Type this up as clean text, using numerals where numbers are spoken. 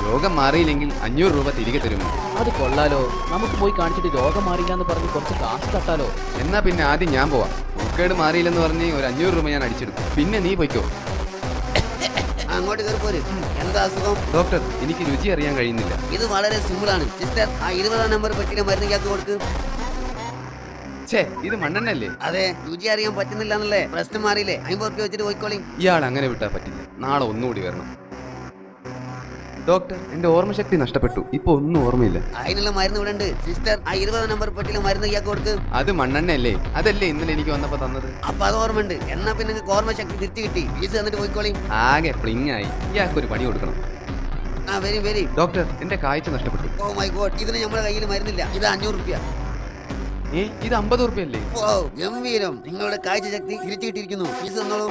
രോഗം മാറിയില്ലെങ്കിൽ 500 രൂപ തിരികെ തരുമോ? അത് കൊള്ളാലോ. നമുക്ക് പോയി കാണിച്ചിട്ട് രോഗം മാറിയില്ല എന്ന് പറഞ്ഞ് കുറച്ച് കാശ് തട്ടാലോ. എന്നാ പിന്നെ ആദ്യം ഞാൻ പോവാം. സൂക്കേട് മാറിയില്ലെന്ന് പറഞ്ഞ് ഒരു 500 രൂപ ഞാൻ അടിച്ചെടുക്കും. പിന്നെ നീ പോയിക്കോ. അങ്ങോട്ട് കയറി പോര്. എന്താ അസുഖം? ഡോക്ടർ, എനിക്ക് രുചി അറിയാൻ കഴിയുന്നില്ല. ഇത് വളരെ സിമ്പിൾ ആണ് സിസ്റ്റർ. ആ 20 നമ്പർ പെട്ടിയിലെ മരുന്ന് ഇയാൾക്ക് കൊടുക്ക്. ഇത് മണ്ണെണ്ണല്ലേ? അതെ, രുചി അറിയാൻ പറ്റുന്നില്ല എന്നല്ലേ പ്രശ്നം മാറിയില്ലേ? 50 റുപ്യ വെച്ചിട്ട് പോയിക്കോളി. ഇയാൾ അങ്ങനെ വിട്ടാൽ പറ്റില്ല. നാളെ ഒന്നുകൂടി വരണം. ഡോക്ടർ, എന്റെ ഓർമ്മശക്തി നഷ്ടപ്പെട്ടു. ഇപ്പൊ ഒന്നും ഓർമ്മയില്ല. അതിനുള്ള മരുന്ന് ഇവിടെ ഉണ്ട് സിസ്റ്റർ. ആ 20 നമ്പർ പെട്ടിയിലെ മരുന്ന് ഇയാൾക്ക് കൊടുക്ക്. അത് മണ്ണെണ്ണയല്ലേ? അതല്ലേ ഇന്നലെ എനിക്ക് വന്നപ്പോ തന്നത്? അപ്പൊ അത് ഓർമ്മയുണ്ട്. എന്നാ പിന്നെ നിങ്ങൾക്ക് ഓർമ്മശക്തി തിരിച്ചു കിട്ടി. ഫീസ് തന്നിട്ട് പോയിക്കോളി. ആകെ പ്ലിങ് ആയി. ഇയാൾക്കൊരു പണി കൊടുക്കണം. ആ വെരി. ഡോക്ടർ, എന്റെ കാഴ്ച നഷ്ടപ്പെട്ടു. ഓ മൈ ഗോഡ്, ഇതിന് നമ്മുടെ കയ്യിൽ മരുന്നില്ല. ഇത് 500 റുപ്യ. ഇത് 50 റുപ്യല്ലേ? ഓ ഗംഭീരം, നിങ്ങളുടെ കാഴ്ച ശക്തി തിരിച്ചു കിട്ടിയിരിക്കുന്നു. ഫീസ് തന്നോളൂ.